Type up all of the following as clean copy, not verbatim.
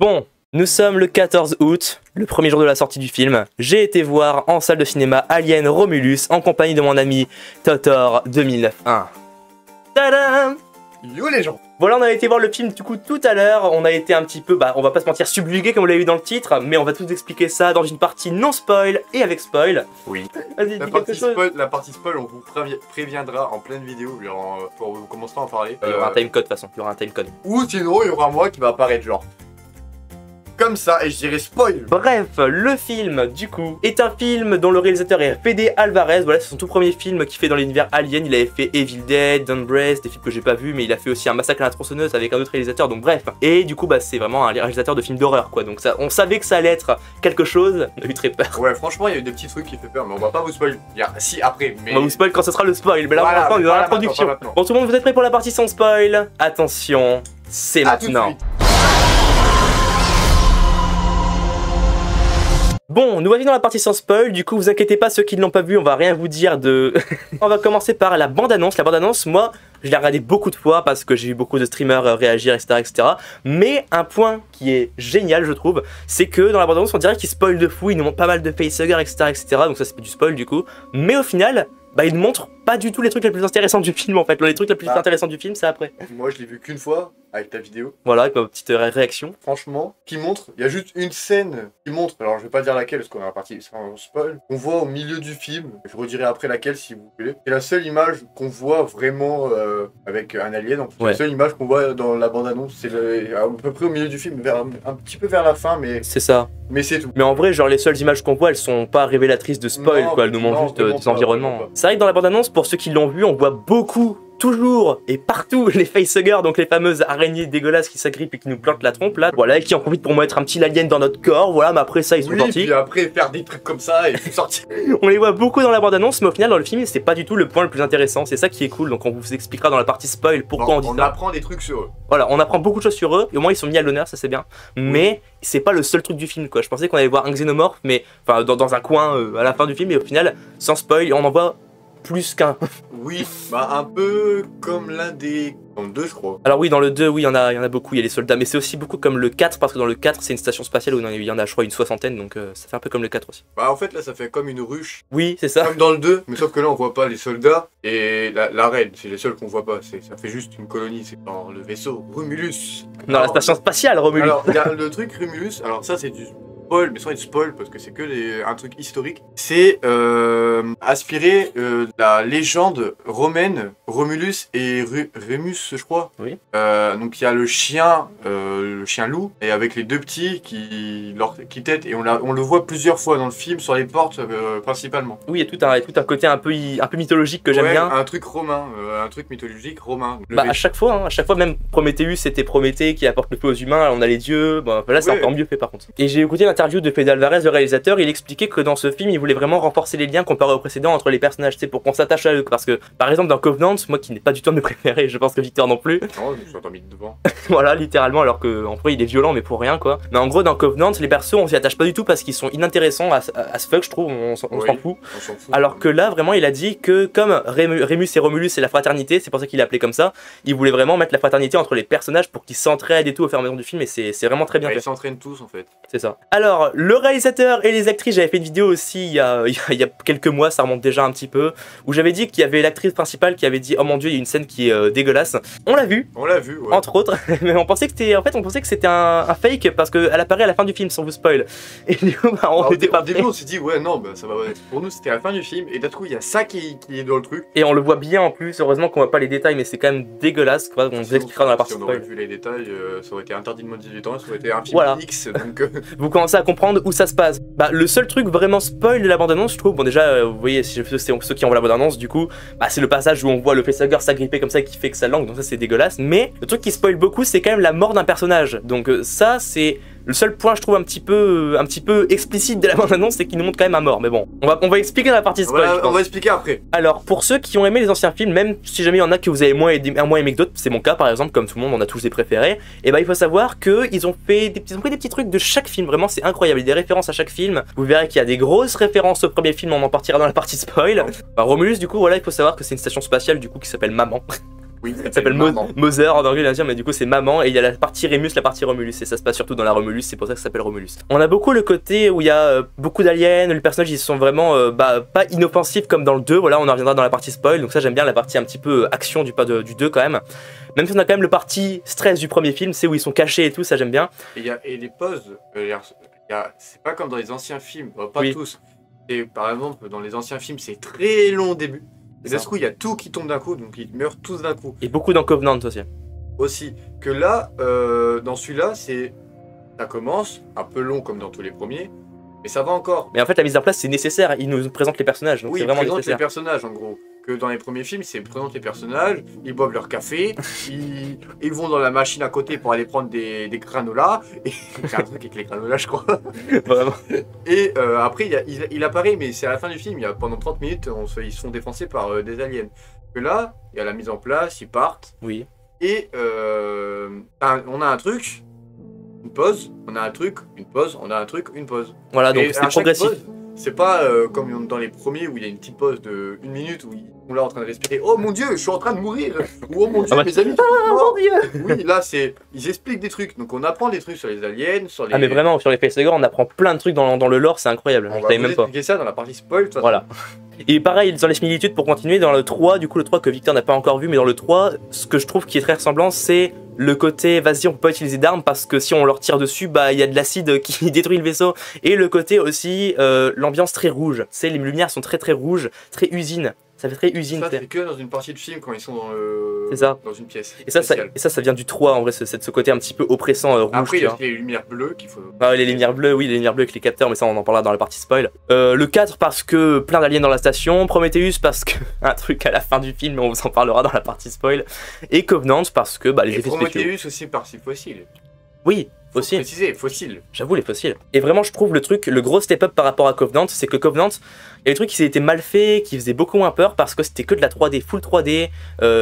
Bon, nous sommes le 14 août, le premier jour de la sortie du film. J'ai été voir en salle de cinéma Alien Romulus en compagnie de mon ami Totor 2009-1. Tadam! Yo les gens! Voilà, on a été voir le film du coup tout à l'heure, on a été un petit peu, on va pas se mentir, subjugué comme vous l'avez vu dans le titre, mais on va tout expliquer ça dans une partie non spoil et avec spoil. Oui. Vas-y, dis quelque chose. La partie spoil, on vous préviendra en pleine vidéo, pour vous commencerez à en parler. Il y aura un timecode de toute façon, il y aura un timecode. Ou sinon, il y aura moi qui va apparaître genre comme ça et je dirais spoil. Bref, le film, du coup, est un film dont le réalisateur est Fede Alvarez. Voilà, c'est son tout premier film qu'il fait dans l'univers Alien. Il avait fait Evil Dead, Dawnbreath, des films que j'ai pas vus, mais il a fait aussi un Massacre à la tronçonneuse avec un autre réalisateur, donc bref. Et du coup, c'est vraiment un réalisateur de films d'horreur, quoi. Donc ça, on savait que ça allait être quelque chose. On a eu très peur. Ouais, franchement, il y a eu des petits trucs qui fait peur, mais on va pas vous spoil. Si, après, mais... On va vous spoil quand ce sera le spoil, mais là, voilà, pour l'instant, on est dans l'introduction. maintenant. Bon, tout le monde, vous êtes prêts pour la partie sans spoil? Attention, c'est maintenant. Bon, nous voici dans la partie sans spoil, du coup vous inquiétez pas ceux qui ne l'ont pas vu, on va rien vous dire de... On va commencer par la bande-annonce. La bande-annonce, moi, je l'ai regardée beaucoup de fois parce que j'ai vu beaucoup de streamers réagir, etc., etc. Mais un point qui est génial, je trouve, c'est que dans la bande-annonce, on dirait qu'ils spoilent de fou, ils nous montrent pas mal de facehuggers, etc., etc. Donc ça c'est du spoil du coup. Mais au final, ils ne montrent pas du tout les trucs les plus intéressants du film en fait. Les trucs les plus intéressants du film, c'est après. Moi je l'ai vu qu'une fois avec ta vidéo. Voilà, avec ma petite réaction. Franchement, qui montre, il y a juste une scène qui montre, alors je vais pas dire laquelle parce qu'on est parti sans spoil, on voit au milieu du film, je redirai après laquelle si vous voulez. C'est la seule image qu'on voit vraiment avec un alien, donc c'est la seule image qu'on voit dans la bande-annonce, c'est à peu près au milieu du film, un petit peu vers la fin, mais... C'est ça. Mais c'est tout. Mais en vrai, genre les seules images qu'on voit, elles sont pas révélatrices de spoil, quoi. Elles nous montrent juste des environnements. C'est vrai que dans la bande-annonce, pour ceux qui l'ont vu, on voit beaucoup, toujours et partout les facehuggers, donc les fameuses araignées dégueulasses qui s'agrippent et qui nous plantent la trompe là, voilà, et qui en profitent pour mettre un petit alien dans notre corps, voilà, mais après ça ils sont gentils. Puis après faire des trucs comme ça et sortir. On les voit beaucoup dans la bande-annonce, mais au final dans le film c'est pas du tout le point le plus intéressant, c'est ça qui est cool, donc on vous expliquera dans la partie spoil pourquoi on dit ça. On apprend des trucs sur eux. Voilà, on apprend beaucoup de choses sur eux, et au moins ils sont mis à l'honneur, ça c'est bien, mais c'est pas le seul truc du film quoi. Je pensais qu'on allait voir un xénomorphe, mais enfin dans un coin à la fin du film, et au final, sans spoil, on en voit plus qu'un. Oui, un peu comme l'un des... Dans le 2 je crois. Alors oui, dans le 2, oui, il y en a beaucoup, il y a les soldats, mais c'est aussi beaucoup comme le 4, parce que dans le 4, c'est une station spatiale où il y en a, je crois, une soixantaine, donc ça fait un peu comme le 4 aussi. En fait, là, ça fait comme une ruche. Oui, c'est ça. Comme dans le 2, mais sauf que là, on voit pas les soldats et la reine, c'est les seuls qu'on voit pas. Ça fait juste une colonie, c'est dans le vaisseau Romulus. Dans la station spatiale, Romulus. Alors, il y a le truc Romulus, alors ça, c'est du... spoil, mais sans être spoil parce que c'est que un truc historique. C'est aspiré la légende romaine Romulus et Rémus, je crois. Oui. Donc il y a le chien loup et avec les deux petits qui têtent et on le voit plusieurs fois dans le film sur les portes principalement. Oui, il y a tout un côté un peu mythologique que j'aime bien. Un truc romain, un truc mythologique romain. À chaque fois, même Prométhéeus c'était Prométhée qui apporte le feu aux humains, on a les dieux, là c'est encore mieux fait par contre. Et j'ai écouté l'interview de Fede Alvarez, le réalisateur, il expliquait que dans ce film il voulait vraiment renforcer les liens comparé au précédent entre les personnages, pour qu'on s'attache à eux, parce que par exemple dans Covenant, moi qui n'ai pas du tout de mes préférés, je pense que Victor non plus. Non, je me suis endormi devant. Voilà, littéralement, alors que en vrai il est violent mais pour rien quoi. Mais en gros dans Covenant, les persos on s'y attache pas du tout parce qu'ils sont inintéressants à ce fuck, je trouve, on s'en fout. Alors que là vraiment il a dit que comme Rémus et Romulus c'est la fraternité, c'est pour ça qu'il l'a appelé comme ça, il voulait vraiment mettre la fraternité entre les personnages pour qu'ils s'entraident et tout au fur et à mesure du film, et c'est vraiment très bien fait. Ils s'entraînent tous en fait. C'est ça. Alors le réalisateur et les actrices, j'avais fait une vidéo aussi il y a quelques mois, ça remonte déjà un petit peu, où j'avais dit qu'il y avait l'actrice principale qui avait dit oh mon dieu il y a une scène qui est dégueulasse. On l'a vu, ouais. Entre autres, mais on pensait que c'était un fake parce qu'elle apparaît à la fin du film sans vous spoil. Et du coup on était pas prêts. Au début on s'est dit ouais non ça va, pour nous c'était à la fin du film et d'un coup il y a ça qui est dans le truc. Et on le voit bien en plus, heureusement qu'on voit pas les détails, mais c'est quand même dégueulasse quoi, on vous expliquera dans la partie spoil. Si on aurait vu les détails, ça aurait été interdit de moins de 18 ans, ça aurait été un film X donc... Vous commencez à comprendre où ça se passe. Le seul truc vraiment spoil de la bande-annonce, je trouve, bon déjà, vous voyez, c'est ceux qui envoient la bande-annonce, du coup, c'est le passage où on voit le facehugger s'agripper comme ça qui fait que ça langue, donc ça c'est dégueulasse. Mais le truc qui spoil beaucoup, c'est quand même la mort d'un personnage. Donc ça, c'est le seul point, je trouve, un petit peu explicite de la bande-annonce, c'est qu'il nous montre quand même un mort. Mais bon, on va expliquer dans la partie spoil. On va expliquer après. Alors, pour ceux qui ont aimé les anciens films, même si jamais il y en a que vous avez moins aimé que d'autres, c'est mon cas par exemple, comme tout le monde, on a tous des préférés, et il faut savoir qu'ils ont pris des petits trucs de chaque film, vraiment c'est incroyable, il y a des références à chaque film. Vous verrez qu'il y a des grosses références au premier film, on en partira dans la partie spoil. Romulus, du coup, voilà, il faut savoir que c'est une station spatiale du coup qui s'appelle Maman. Oui, Ça s'appelle maman. Mother en anglais, bien sûr, mais du coup c'est maman, et il y a la partie Remus, la partie Romulus, et ça se passe surtout dans la Romulus, c'est pour ça que ça s'appelle Romulus. On a beaucoup le côté où il y a beaucoup d'aliens, les personnages ils sont vraiment pas inoffensifs comme dans le 2, voilà, on en reviendra dans la partie spoil, donc ça j'aime bien la partie un petit peu action du 2 quand même. Même si on a quand même le parti stress du premier film, c'est où ils sont cachés et tout, ça j'aime bien. Et les pauses, c'est pas comme dans les anciens films, pas Oui. tous. Et par exemple, dans les anciens films, c'est très long au début. Et Ça. d'un coup, il y a tout qui tombe d'un coup, donc ils meurent tous d'un coup. Et beaucoup dans Covenant aussi. Aussi, que là, dans celui-là, ça commence un peu long comme dans tous les premiers, mais ça va encore. Mais en fait la mise en place c'est nécessaire, ils nous présentent les personnages, donc Oui, c'est ils vraiment présentent les nécessaire. personnages en gros. Que dans les premiers films, ils présentent les personnages, ils boivent leur café, ils vont dans la machine à côté pour aller prendre des granolas. Et c'est un truc avec les granolas, je crois. Vraiment. Et après, il apparaît, mais c'est à la fin du film. Il y a, pendant 30 minutes, ils se font défoncer par des aliens. Que là, il y a la mise en place, ils partent. Oui. Et on a un truc, une pause, on a un truc, une pause, on a un truc, une pause. Voilà, donc Et c'est à chaque progressif. pause, c'est pas comme dans les premiers où il y a une petite pause de 1 minute où ils sont là en train de respirer. Oh mon dieu, je suis en train de mourir. Ou oh mon dieu, Ah bah, mes amis. Ah mon dieu. Oui, là ils expliquent des trucs. Donc on apprend des trucs sur les aliens, sur les. Ah mais vraiment sur les facehuggers on apprend plein de trucs dans le lore, c'est incroyable, On je va savais vous même pas. expliquer ça dans la partie spoil. De toute façon. Voilà. Et pareil, dans les similitudes, pour continuer, dans le 3, du coup le 3 que Victor n'a pas encore vu, mais dans le 3, ce que je trouve qui est très ressemblant, c'est le côté, vas-y, on peut pas utiliser d'armes parce que si on leur tire dessus, bah il y a de l'acide qui détruit le vaisseau. Et le côté aussi, l'ambiance très rouge. Tu sais, les lumières sont très très rouges, très usine. Ça fait très usine. Ça, tu sais. c'est que dans une partie de film quand ils sont C'est ça. dans une pièce. Et ça, spéciale. ça vient du 3 en vrai, ce côté un petit peu oppressant rouge. Après, il tu y a vois. aussi les lumières bleues qu'il faut. Ah, les lumières bleues, oui, les lumières bleues avec les capteurs, mais ça on en parlera dans la partie spoil. Le 4 parce que plein d'aliens dans la station, Prometheus parce que un truc à la fin du film, mais on vous en parlera dans la partie spoil, et Covenant parce que bah, les Et effets spéciaux. Prometheus aussi par ses fossiles. Oui, Faut fossiles. préciser, fossiles. J'avoue les fossiles. Et vraiment je trouve le gros step up par rapport à Covenant, c'est que Covenant, il y a des trucs qui étaient mal faits, qui faisaient beaucoup moins peur parce que c'était que de la 3D, full 3D,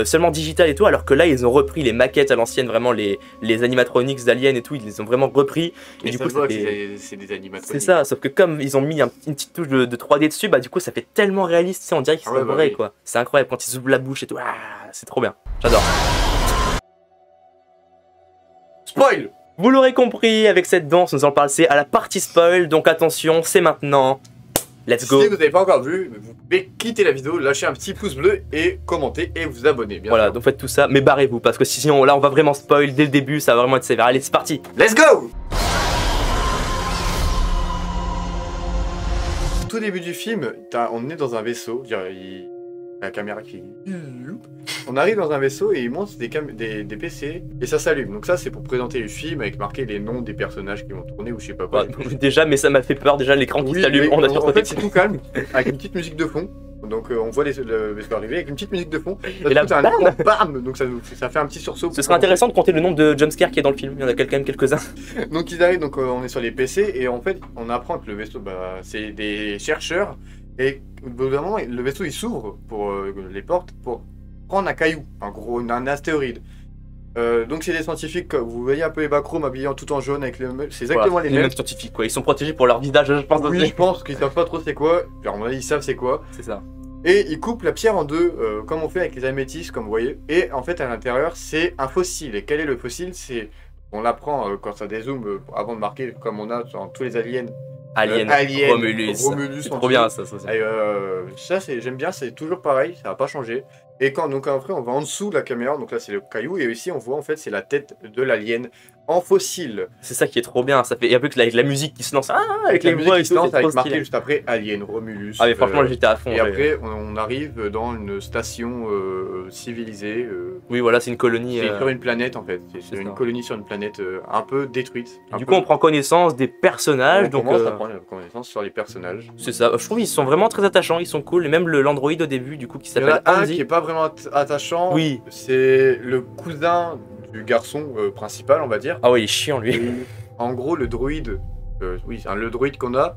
seulement digital et tout, alors que là ils ont repris les maquettes à l'ancienne, vraiment les animatronics d'aliens et tout, ils les ont vraiment repris. Et du ça coup se voit que c'était... c'est des animatroniques. C'est ça, sauf que comme ils ont mis une petite touche de 3D dessus, bah du coup ça fait tellement réaliste, tu sais, on dirait qu'ils sont Ah ouais, bah vrais oui. quoi. C'est incroyable quand ils ouvrent la bouche et tout, c'est trop bien, j'adore. Spoil. Vous l'aurez compris, avec cette danse, nous allons passer à la partie spoil, donc attention, c'est maintenant. Let's go. Si vous n'avez pas encore vu, vous pouvez quitter la vidéo, lâcher un petit pouce bleu et commenter et vous abonner. Bien Voilà, sûr. donc faites tout ça, mais barrez-vous, parce que sinon là on va vraiment spoil dès le début, ça va vraiment être sévère. Allez, c'est parti. Let's go. Au tout début du film, on est dans un vaisseau, la caméra qui... On arrive dans un vaisseau et il monte des PC et ça s'allume. Donc ça c'est pour présenter le film avec marqué les noms des personnages qui vont tourner ou je sais pas quoi. Ouais, déjà, mais ça m'a fait peur, déjà l'écran qui Oui, s'allume, mais on a sur en fait c'est tout calme, avec une petite musique de fond. Donc on voit le vaisseau arriver avec une petite musique de fond. Et là, t'as un bam écran, bam. Donc ça fait un petit sursaut. Ce serait intéressant de compter le nombre de jumpscares qu'il y a dans le film, il y en a quand même quelques-uns. Donc ils arrivent, donc on est sur les PC et en fait on apprend que le vaisseau, c'est des chercheurs et au bout d'un moment le vaisseau il s'ouvre pour les portes pour prendre un caillou, en gros un astéroïde. Donc c'est des scientifiques, vous voyez un peu les backroom habillés tout en jaune avec c'est exactement Voilà, les les mêmes. mêmes scientifiques quoi, ils sont protégés pour leur visage, je pense Oui, aussi. je pense qu'ils savent pas trop c'est quoi. Alors, à mon avis, ils savent c'est quoi. C'est ça. Et ils coupent la pierre en deux, comme on fait avec les améthystes, comme vous voyez. Et en fait, à l'intérieur, c'est un fossile. Et quel est le fossile? On l'apprend quand ça dézoome, avant de marquer, comme on a dans tous les aliens. Alien, Alien, Romulus. Romulus C'est en trop bien ça aussi. Et ça, j'aime bien, c'est toujours pareil, ça va pas changer. Et donc après, on va en dessous de la caméra, donc là c'est le caillou, et ici on voit en fait c'est la tête de l'alien en fossile. C'est ça qui est trop bien, ça fait. Et un peu avec la musique qui se lance, avec les la musique voix et qui se tout, lance c'est avec trop marqué stylé. juste après Alien, Romulus. Ah mais franchement j'étais à fond. Et j'ai- après, on arrive dans une station civilisée. Oui voilà, c'est une colonie. C'est sur une planète en fait. C'est c'est une ça. colonie sur une planète un peu détruite. Du coup on prend connaissance des personnages, on donc commence à prendre connaissance sur les personnages. c'est ça. Je trouve qu'ils sont vraiment très attachants, ils sont cool. Et même l'android au début du coup qui Il y en a s'appelle un Andy. qui est pas vraiment attachant. Oui. C'est le cousin du garçon principal, on va dire. Ah ouais il est chiant lui. Et en gros, le droïde, le droïde qu'on a,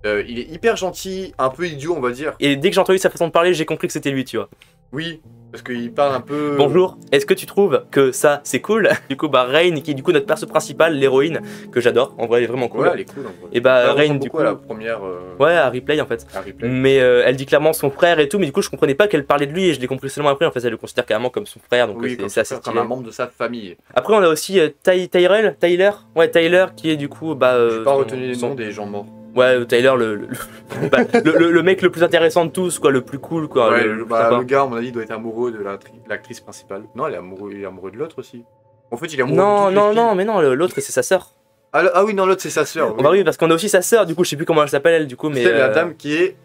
il est hyper gentil, un peu idiot, on va dire. Et dès que j'ai entendu sa façon de parler, j'ai compris que c'était lui, tu vois. Oui, Parce qu'il parle un peu... Bonjour, est-ce que tu trouves que ça c'est cool? Du coup bah Rain qui est du coup notre perso principal, l'héroïne, que j'adore, en vrai elle est vraiment cool. Ouais, elle est cool en vrai. Et bah Rain du coup... coup... la première... Ouais, à Replay en fait. À Replay. Mais elle dit clairement son frère et tout, mais du coup je comprenais pas qu'elle parlait de lui et je l'ai compris seulement après, en fait elle le considère carrément comme son frère, donc oui, c'est assez comme stylé. un membre de sa famille. Après on a aussi Tyler, Tyler qui est du coup bah... J'ai pas retenu les noms des gens morts. Ouais, Tyler, le mec le plus intéressant de tous, quoi, le plus cool, quoi. Ouais, le gars, à mon avis, doit être amoureux de l'actrice principale. Non, il est amoureux de l'autre aussi. En fait, il est amoureux de Non, mais non, l'autre c'est sa sœur. Ah oui, non, l'autre c'est sa sœur. Oui. Bah oui, parce qu'on a aussi sa sœur, du coup, je sais plus comment elle s'appelle, elle, du coup, mais. C'est la dame qui est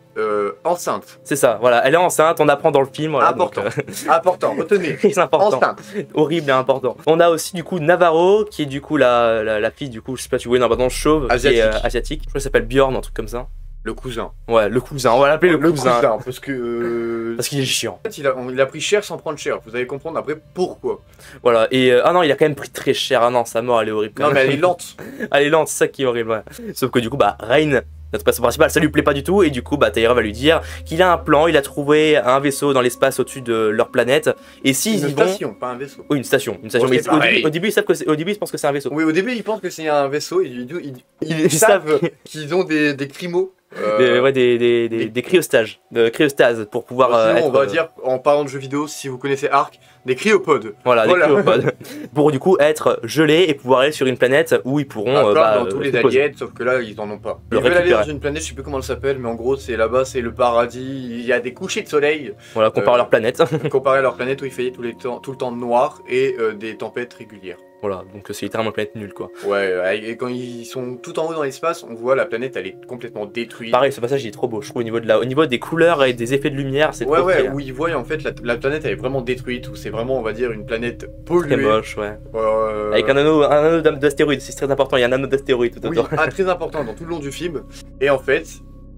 enceinte. C'est ça, voilà, elle est enceinte, on apprend dans le film. Voilà, important, important, retenez. C'est important. Enceinte. Horrible et important. On a aussi, du coup, Navarro, qui est du coup la fille, du coup, je sais pas, tu vois, dans chauve, asiatique. Qui est asiatique. Je crois qu'elle s'appelle Bjorn, un truc comme ça. Le cousin. Ouais, le cousin, on va l'appeler le cousin. Parce que. Parce qu'il est chiant. En fait, il a pris cher sans prendre cher. Vous allez comprendre après pourquoi. Voilà, et ah non, il a quand même pris très cher. Ah non, sa mort, elle est horrible. Non, mais elle est lente. Elle est lente, c'est ça qui est horrible, ouais. Sauf que du coup, bah, Rain, notre perso principal, ça lui plaît pas du tout. Et du coup, bah, Tyra va lui dire qu'il a un plan. Il a trouvé un vaisseau dans l'espace au-dessus de leur planète. Et s'ils y vont. Une station, pas un vaisseau. Oui, une station. Bon, mais au début, ils pensent que c'est un vaisseau. Oui, au début, ils pensent que c'est un vaisseau. Ils savent qu'ils ont des crimos. Des cryostages, cryostases pour pouvoir sinon, on va dire, en parlant de jeux vidéo, si vous connaissez Ark, des cryopodes. Voilà. Des cryopodes. Pour du coup être gelés et pouvoir aller sur une planète où ils pourront... dans tous les aliens, sauf que là, ils en ont pas. Ils veulent aller dans une planète, je sais plus comment elle s'appelle, mais en gros, c'est là-bas, c'est le paradis, il y a des couchers de soleil. Voilà, comparé à leur planète. Comparé à leur planète où il fait tout le temps noir et des tempêtes régulières. Voilà, donc c'est littéralement une planète nulle, quoi. Ouais, et quand ils sont tout en haut dans l'espace, on voit la planète, elle est complètement détruite. Pareil, ce passage il est trop beau, je trouve, au niveau des couleurs et des effets de lumière, c'est trop Ouais, stylé. où ils voient en fait la planète, elle est vraiment détruite, où c'est vraiment, on va dire, une planète polluée. Très moche, ouais. Avec un anneau d'astéroïdes, c'est très important, il y a un anneau d'astéroïdes tout autour. Oui, très important dans tout le long du film. Et en fait,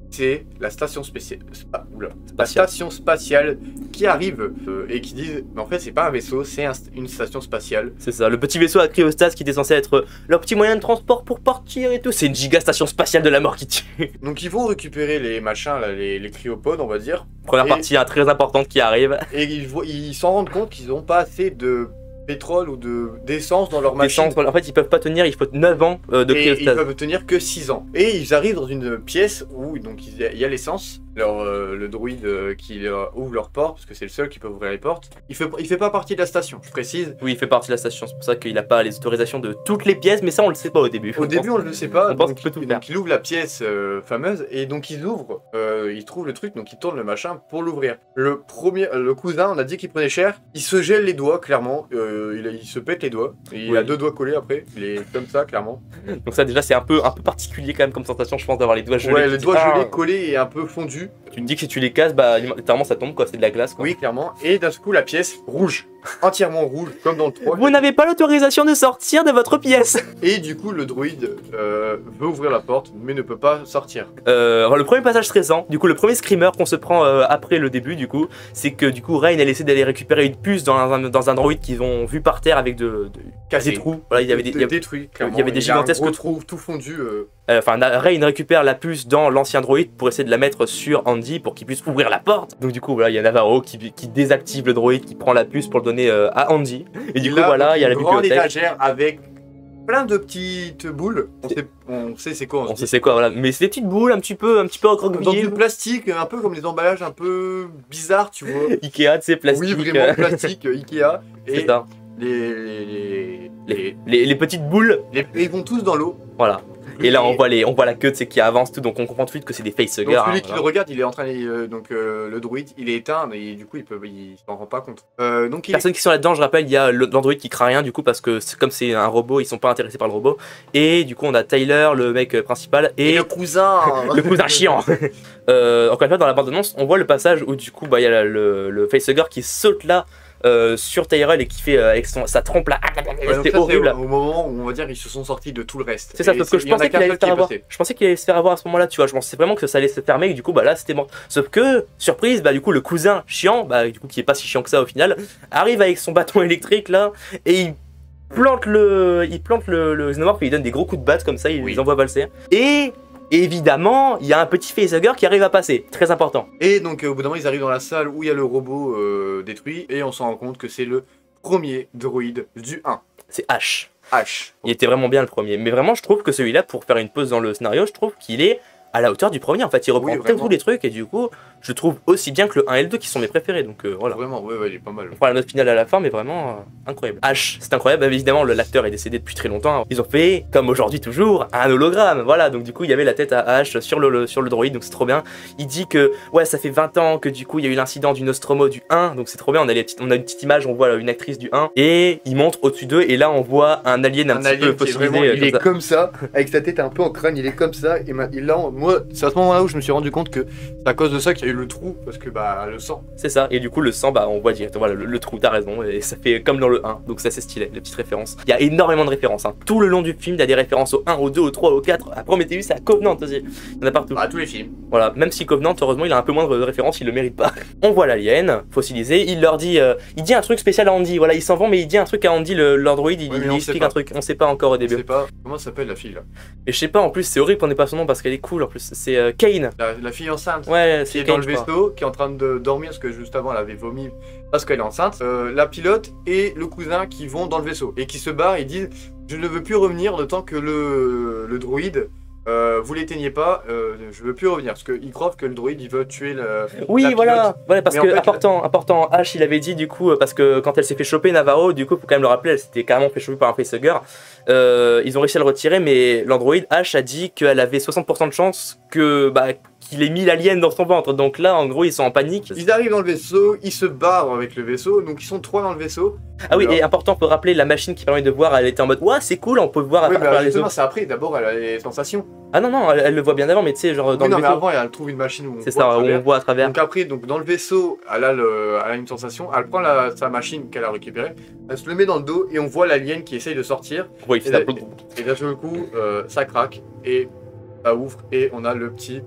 c'est la station spatiale. La station spatiale qui arrive et qui dit en fait c'est pas un vaisseau, c'est une station spatiale. C'est ça, le petit vaisseau à cryostase qui était censé être leur petit moyen de transport pour partir et tout. C'est une giga station spatiale de la mort qui tue. Donc ils vont récupérer les machins là, les cryopodes on va dire. Première partie très importante qui arrive. Et ils s'en rendent compte qu'ils n'ont pas assez de pétrole ou d'essence dans leur machine. En fait, ils peuvent pas tenir, il faut 9 ans de cryostase. Ils peuvent tenir que 6 ans. Et ils arrivent dans une pièce où donc il y a l'essence. Le droïde qui ouvre leur porte, parce que c'est le seul qui peut ouvrir les portes. Il fait pas partie de la station, je précise. Oui, il fait partie de la station, c'est pour ça qu'il a pas les autorisations de toutes les pièces, mais ça on le sait pas au début. Au début on le sait pas, on pense qu'il peut tout faire. Donc il ouvre la pièce fameuse, et donc il ouvre, il trouve le truc, donc il tourne le machin pour l'ouvrir. Le cousin, on a dit qu'il prenait cher, il se gèle les doigts, clairement, il se pète les doigts, et il a 2 doigts collés après, il est comme ça, clairement. Donc ça déjà c'est un peu particulier quand même comme sensation, je pense, d'avoir les doigts gelés. Ouais, les doigts gelés, collés et un peu fondus. Tu me dis que si tu les casses, bah littéralement ça tombe quoi, c'est de la glace quoi. Oui, clairement. Et d'un coup, la pièce rouge, entièrement rouge, comme dans le 3. Vous n'avez pas l'autorisation de sortir de votre pièce. Et du coup, le droïde veut ouvrir la porte, mais ne peut pas sortir. Le premier passage stressant, du coup, le premier screamer qu'on se prend après le début, du coup, c'est que du coup, Rain elle essaie d'aller récupérer une puce dans un droïde qu'ils ont vu par terre avec des trous. Voilà, il y avait détruits. Il y avait des gigantesques trous tout fondus. Rain récupère la puce dans l'ancien droïde pour essayer de la mettre sur Andy pour qu'il puisse ouvrir la porte. Donc du coup voilà, il y a Navarro qui désactive le droïde, qui prend la puce pour le donner à Andy. Et du coup voilà, il y a la bibliothèque. Grande étagère avec plein de petites boules. On sait c'est quoi. On sait c'est quoi, voilà. Mais c'est des petites boules un petit peu recroquevillées. Dans du plastique, un peu comme les emballages un peu bizarres, tu vois. Ikea, tu sais, plastique. Oui, vraiment plastique, Ikea. C'est ça. Les petites boules. Ils vont tous dans l'eau. Voilà. Et là on voit la queue qui avance tout, donc on comprend tout de suite que c'est des facehuggers. Donc celui qui le regarde, il est en train de, le droïde, il est éteint et du coup il s'en rend pas compte. Personnes qui sont là-dedans, je rappelle, il y a l'android qui craint rien du coup parce que comme c'est un robot, ils sont pas intéressés par le robot. Et du coup on a Tyler, le mec principal et le cousin. Le cousin chiant. Encore une fois dans la bande-annonce, on voit le passage où du coup il y a le facehugger qui saute là. Sur Tyrell et qui fait avec sa trompe là, c'était horrible. Au moment où on va dire ils se sont sortis de tout le reste. C'est ça, parce que je pensais qu'il allait se faire avoir. Je pensais qu'il allait se faire avoir à ce moment-là, tu vois. Je pensais vraiment que ça allait se fermer et du coup bah là c'était mort. Sauf que surprise, bah du coup le cousin chiant, bah du coup qui est pas si chiant que ça au final, arrive avec son bâton électrique là et il plante le xénomorphe et il donne des gros coups de batte comme ça, il les envoie valser. Et Et évidemment, il y a un petit facehugger qui arrive à passer, très important. Et donc au bout d'un moment, ils arrivent dans la salle où il y a le robot détruit, et on s'en rend compte que c'est le premier droïde du 1. C'est H. H. Il était vraiment bien le premier. Mais vraiment, je trouve que celui-là, pour faire une pause dans le scénario, je trouve qu'il est à la hauteur du premier. En fait, il reprend tous les trucs et du coup, je trouve aussi bien que le 1 et le 2 qui sont mes préférés. Donc voilà. Vraiment, ouais, il est pas mal. On fera la note finale à la fin, mais vraiment incroyable. H, c'est incroyable. Évidemment, l'acteur est décédé depuis très longtemps. Ils ont fait, comme aujourd'hui toujours, un hologramme. Voilà, donc du coup, il y avait la tête à H sur le droïde, donc c'est trop bien. Il dit que, ouais, ça fait 20 ans que du coup, il y a eu l'incident du Nostromo du 1, donc c'est trop bien. On a une petite image, on voit une actrice du 1, et il montre au-dessus d'eux, et là, on voit un alien un petit peu fossilisé. Il est comme ça, avec sa tête un peu en crâne, il est comme ça, et là, moi, c'est à ce moment-là où je me suis rendu compte que c'est à cause de ça qu'il y a eu le trou, parce que bah le sang. C'est ça, et du coup le sang, bah on voit directement voilà, le trou, t'as raison, et ça fait comme dans le 1, donc ça c'est stylé, les petites références. Il y a énormément de références, hein. Tout le long du film, il y a des références au 1, au 2, au 3, au 4, à Prometheus, à Covenant aussi, il y en a partout. Bah tous les films. Voilà, même si Covenant, heureusement, il a un peu moins de références, il le mérite pas. On voit l'alien, fossilisé, il leur dit, il dit un truc spécial à Andy, voilà, ils s'en vont, mais il dit un truc à Andy, l'android, il explique un truc, on sait pas encore au début. On sait pas, comment s'appelle la fille là? Et je sais pas, en plus c'est horrible qu'on ait pas son nom parce qu'elle est cool, en plus, c'est Kane. La fille enceinte. Ouais, c'est dans le vaisseau, qui est en train de dormir parce que juste avant elle avait vomi parce qu'elle est enceinte. La pilote et le cousin qui vont dans le vaisseau et qui se barrent et disent je ne veux plus revenir le temps que le droïde vous l'éteignez pas, je veux plus revenir parce qu'ils croient que le droïde il veut tuer le. Oui, la voilà, parce mais que en fait, important, H il avait dit du coup, parce que quand elle s'est fait choper Navarro, du coup, faut quand même le rappeler, elle s'était carrément fait choper par un facehugger. Ils ont réussi à le retirer, mais l'android H a dit qu'elle avait 60% de chance qu'il ait mis l'alien dans son ventre. Donc là, en gros, ils sont en panique. Ils arrivent dans le vaisseau, ils se barrent avec le vaisseau, donc ils sont 3 dans le vaisseau. Ah oui, et important, faut rappeler, la machine qui permet de voir, elle était en mode ouah, c'est cool, on peut voir à travers les autres. C'est après, d'abord elle a les sensations. Ah non, elle le voit bien avant, mais tu sais, genre dans le vaisseau. Mais avant, elle trouve une machine où on voit à travers. Donc après, dans le vaisseau, elle a une sensation, elle prend sa machine qu'elle a récupérée, elle se le met dans le dos et on voit l'alien qui essaye de sortir. Ouais, et d'un seul coup, ça craque et ça ouvre et on a le petit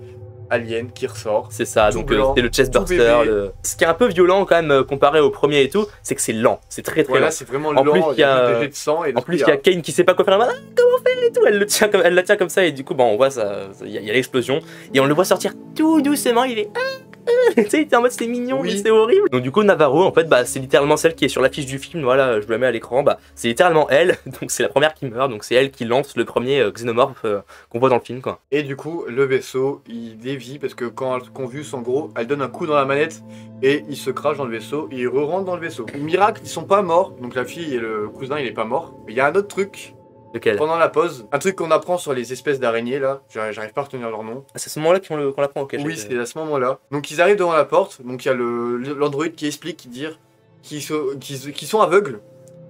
alien qui ressort. C'est ça, donc c'est le chestburster. Ce qui est un peu violent quand même comparé au premier et tout, c'est que c'est lent, c'est très lent. Là c'est vraiment lent, il y a des jets de sang. En plus il y a Kane qui sait pas quoi faire, comment faire et tout, elle la tient comme ça et du coup on voit ça, il y a l'explosion et on le voit sortir tout doucement, il est tu sais, il était en mode c'est mignon, mais c'est horrible. Donc du coup Navarro en fait c'est littéralement celle qui est sur l'affiche du film, voilà, je vous la mets à l'écran, c'est littéralement elle, donc c'est la première qui meurt, donc c'est elle qui lance le premier xénomorphe qu'on voit dans le film quoi. Et du coup le vaisseau il dévie parce que quand elle convulse en gros, elle donne un coup dans la manette et il se crache dans le vaisseau et il re-rentre dans le vaisseau. Miracle, ils sont pas morts, donc la fille et le cousin il est pas mort. Mais il y a un autre truc. Lequel? Pendant la pause, un truc qu'on apprend sur les espèces d'araignées là, j'arrive pas à retenir leur nom. Ah, c'est à ce moment-là qu'on l'apprend, ok. Oui, c'est à ce moment-là. Donc ils arrivent devant la porte, donc il y a l'android qui explique, qu'ils sont aveugles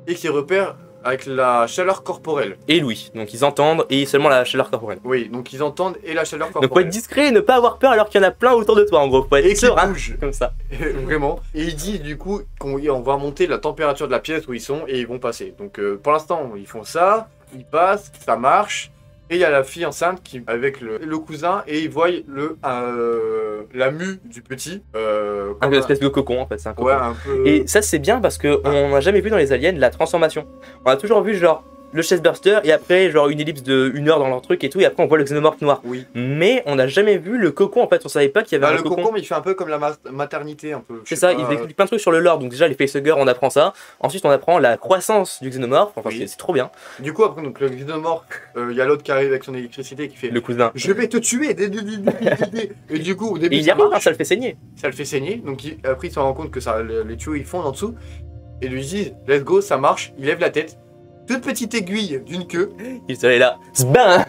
et qui repèrent avec la chaleur corporelle. Et Louis, donc ils entendent et seulement la chaleur corporelle. Oui, donc ils entendent et la chaleur corporelle. Donc faut être discret et ne pas avoir peur alors qu'il y en a plein autour de toi en gros, faut être serein comme ça. Vraiment. Et ils disent du coup qu'on va monter la température de la pièce où ils sont et ils vont passer. Donc pour l'instant ils font ça, ils passent, ça marche. Et il y a la fille enceinte qui avec le cousin et ils voient la mue du petit. Un espèce de cocon en fait, c'est un cocon. Ouais, un peu... Et ça c'est bien parce qu'on n'a jamais vu dans les aliens la transformation. On a toujours vu genre le chestburster et après genre une ellipse de 1 heure dans leur truc et tout et après on voit le xénomorphe noir. Oui. Mais on n'a jamais vu le cocon en fait, on savait pas qu'il y avait un cocon. Le cocon mais il fait un peu comme la maternité un peu. C'est ça, ils expliquent plein de trucs sur le lore, donc déjà les facehuggers on apprend ça, ensuite on apprend la croissance du xénomorphe, enfin c'est trop bien. Du coup après donc le xénomorphe, il y a l'autre qui arrive avec son électricité qui fait le cousin. Je vais te tuer. Et du coup au début ça marche, ça le fait saigner. Ça le fait saigner, donc après il se rend compte que ça les tuyaux ils fondent en dessous et lui disent let's go, ça marche, il lève la tête. Toute petite aiguille d'une queue. Il se là. Sbin.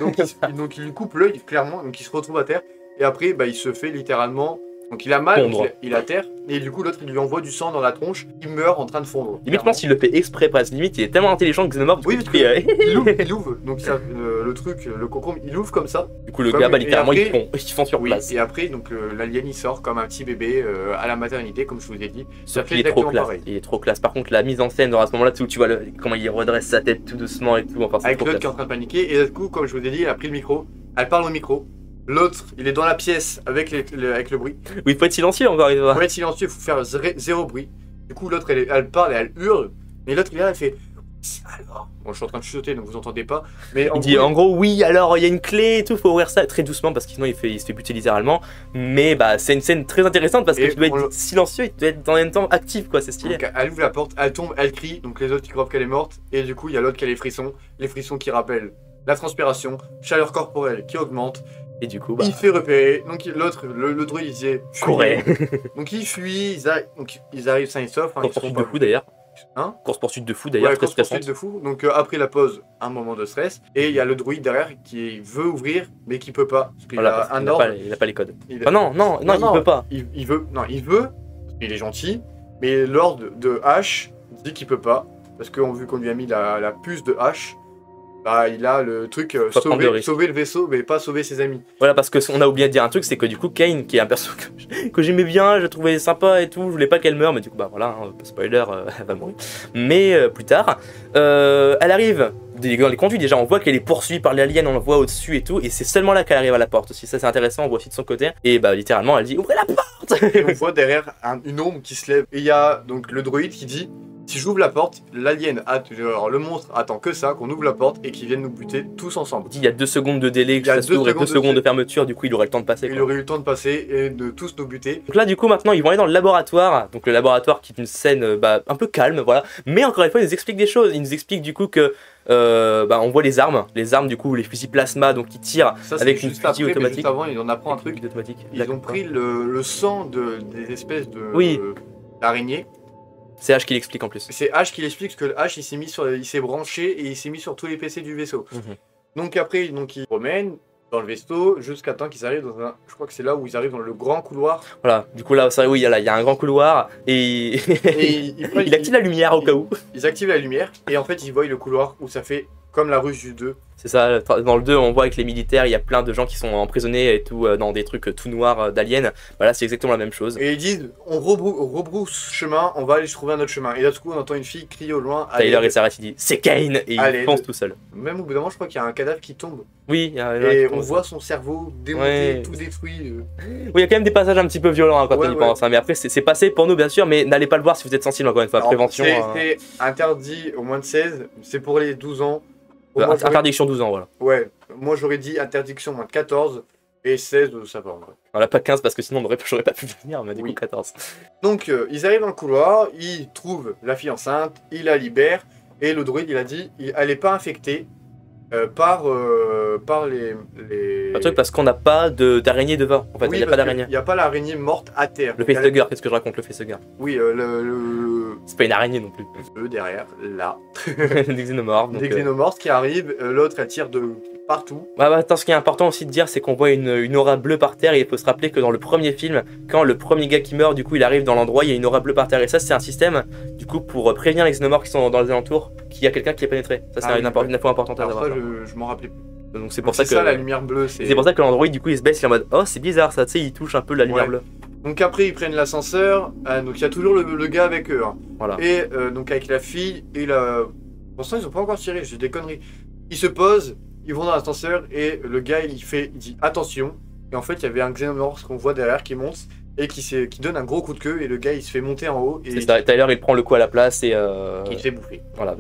Donc il lui coupe l'œil, clairement. Donc il se retrouve à terre. Et après, il se fait littéralement. Donc il a mal, il est à terre. Et du coup, l'autre, il lui envoie du sang dans la tronche. Il meurt en train de fondre. Limite, je pense qu'il le fait exprès, presque. Limite, il est tellement intelligent que Xenomorph. Oui, il ouvre. Donc ça, le truc, le cocon, il ouvre comme ça. Du coup, le gars, littéralement, ils font sur place. Et après, donc l'alien, il sort comme un petit bébé à la maternité, comme je vous ai dit. Ça fait exactement pareil. Il est trop classe. Par contre, la mise en scène, à ce moment-là, tu vois comment il redresse sa tête tout doucement et tout. Enfin, avec l'autre qui est en train de paniquer. Et du coup, comme je vous ai dit, elle a pris le micro. Elle parle au micro. L'autre, il est dans la pièce avec le bruit. Oui, il faut être silencieux encore une fois. Il faut être silencieux, il faut faire zéro bruit. Du coup, l'autre, elle parle et elle hurle. Mais l'autre, il est là, elle fait Alors, bon, je suis en train de chuchoter, donc vous entendez pas. Mais Il dit en gros, oui, alors il y a une clé et tout, faut ouvrir ça très doucement parce que sinon il se fait buter littéralement. Mais bah, c'est une scène très intéressante parce que tu dois être silencieux et tu dois être en même temps actif, quoi, c'est stylé. Donc, elle ouvre la porte, elle tombe, elle crie, donc les autres qui croient qu'elle est morte. Et du coup, il y a l'autre qui a les frissons qui rappellent la transpiration, chaleur corporelle qui augmente. Et du coup, bah. Il fait repérer, donc l'autre, le druide, il disait courait. Donc il fuit, ils arrivent sains et saufs. Course poursuite de fou d'ailleurs. Hein, course poursuite de fou d'ailleurs, ouais, très stressante. Course poursuite de fou. Donc après la pause, un moment de stress. Et il y a le druide derrière qui veut ouvrir, mais qui peut pas. Parce qu'il a un ordre. Il a pas les codes. Ah non, il peut pas. Il veut, parce qu'il est gentil. Mais l'ordre de H dit qu'il peut pas. Parce que vu qu'on lui a mis la puce de H, bah, il a le truc sauver le vaisseau, mais pas sauver ses amis. Voilà, parce qu'on a oublié de dire un truc, c'est que du coup, Kain, qui est un perso que j'aimais bien, je trouvais sympa et tout, je voulais pas qu'elle meure, mais du coup, bah voilà, hein, spoiler, elle va mourir. Mais plus tard, elle arrive dans les conduits, déjà, on voit qu'elle est poursuivie par l'alien, on la voit au-dessus et tout, et c'est seulement là qu'elle arrive à la porte aussi. Ça, c'est intéressant, on voit aussi de son côté. Et bah, littéralement, elle dit ouvrez la porte. Et on voit derrière une ombre qui se lève. Et il y a donc le druide qui dit. Si j'ouvre la porte, l'alien, alors le monstre attend que ça, qu'on ouvre la porte et qu'il vienne nous buter tous ensemble. Il y a 2 secondes de délai, que ça s'ouvre et 2 secondes de fermeture, du coup il aurait le temps de passer. Il aurait eu le temps de passer et de tous nous buter. Donc là du coup maintenant ils vont aller dans le laboratoire, donc le laboratoire qui est une scène un peu calme, voilà. Mais encore une fois ils nous expliquent des choses, ils nous expliquent du coup que on voit les armes du coup, les fusils plasma donc qui tirent ça, avec une fusil automatique. Juste avant il en apprend un truc, ils ont pris le sang des espèces d'araignées. C'est H qui l'explique en plus. C'est H qui l'explique parce que H il s'est branché et il s'est mis sur tous les PC du vaisseau. Donc après il promène dans le vaisseau jusqu'à temps qu'ils arrivent dans je crois que c'est là où ils arrivent dans le grand couloir. Voilà, du coup là oui, il y a un grand couloir et il active la lumière au cas où. Ils activent la lumière et en fait ils voient le couloir où ça fait comme la ruse du 2. C'est ça, dans le 2 on voit avec les militaires, il y a plein de gens qui sont emprisonnés et tout dans des trucs tout noirs d'aliens. Voilà, c'est exactement la même chose. Et ils disent on rebrousse chemin, on va aller trouver un autre chemin. Et là du coup on entend une fille crier au loin. Tyler et Sarah qui disent c'est Kain et ils foncent tout seuls. Même au bout d'un moment je crois qu'il y a un cadavre qui tombe. Oui, et on voit son cerveau démonté, tout détruit. Oui, il y a quand même des passages un petit peu violents hein, quand on y pense. Hein, mais après c'est passé pour nous bien sûr, mais n'allez pas le voir si vous êtes sensible encore une fois. Alors, prévention. C'est interdit au moins de 16, c'est pour les 12 ans. Interdiction 12 ans, voilà. Ouais, moi j'aurais dit interdiction moins de 14 et 16, ça va. On n'a pas 15 parce que sinon j'aurais pas pu venir, mais du coup 14. Donc ils arrivent dans le couloir, ils trouvent la fille enceinte, ils la libèrent et le druide il a dit elle n'est pas infectée par les... Un truc parce qu'on n'a pas d'araignée devant, en fait, il n'y a pas d'araignée. Il n'y a pas l'araignée morte à terre. Le facehugger, qu'est-ce que je raconte, le facehugger? Oui, c'est pas une araignée non plus. Derrière, là. Des xénomorphes. Des xénomorphes qui arrivent, l'autre elle tire de partout. Attends, ce qui est important aussi de dire, c'est qu'on voit une aura bleue par terre et il faut se rappeler que dans le premier film, quand le premier gars qui meurt, du coup il arrive dans l'endroit, il y a une aura bleue par terre et ça c'est un système, du coup pour prévenir les xénomorphes qui sont dans les alentours, qu'il y a quelqu'un qui est pénétré. Ça c'est une info importante à savoir. Je m'en rappelais plus. Donc c'est pour ça que la lumière bleue. C'est pour ça que l'android du coup il se baisse, il est en mode oh c'est bizarre ça, tu sais il touche un peu la lumière bleue. Donc après ils prennent l'ascenseur, donc il y a toujours le gars avec eux. Hein. Voilà. Et donc avec la fille et la... Pour l'instant ils ont pas encore tiré, j'ai des conneries. Ils se posent, ils vont dans l'ascenseur et le gars il dit attention. Et en fait il y avait un xénomorphe qu'on voit derrière qui monte et qui donne un gros coup de queue et le gars il se fait monter en haut. Et Tyler il prend le coup à la place et il se fait bouffer. Voilà.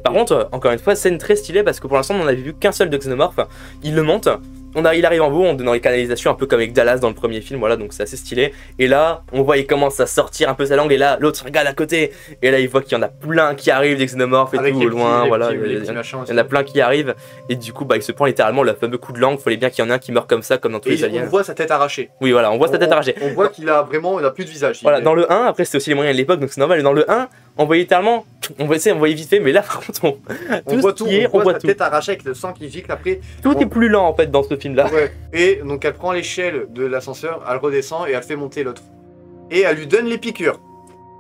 Par contre, encore une fois, scène très stylée parce que pour l'instant on n'avait vu qu'un seul de xénomorphe. Il le monte. Il arrive en haut, on est dans les canalisations un peu comme avec Dallas dans le premier film, voilà, donc c'est assez stylé. Et là, on voit il commence à sortir un peu sa langue et là, l'autre regarde à côté et là il voit qu'il y en a plein qui arrivent des xénomorphes et avec tout au loin, voilà, il y en a plein qui arrivent et du coup il se prend littéralement le fameux coup de langue. Fallait bien qu'il y en ait un qui meurt comme ça, comme dans tous les aliens. On voit sa tête arrachée. Oui, voilà, on voit sa tête arrachée. On voit qu'il a plus de visage. Voilà, dans le 1, après c'était aussi les moyens de l'époque, donc c'est normal. Et dans le 1, on voyait littéralement, on voyait vite fait, mais là par contre on voit tout, on voit sa tête arrachée avec le sang qui gicle après. Tout est plus lent en fait dans ce film là. Ouais. Et donc elle prend l'échelle de l'ascenseur, elle redescend et elle fait monter l'autre. Et elle lui donne les piqûres.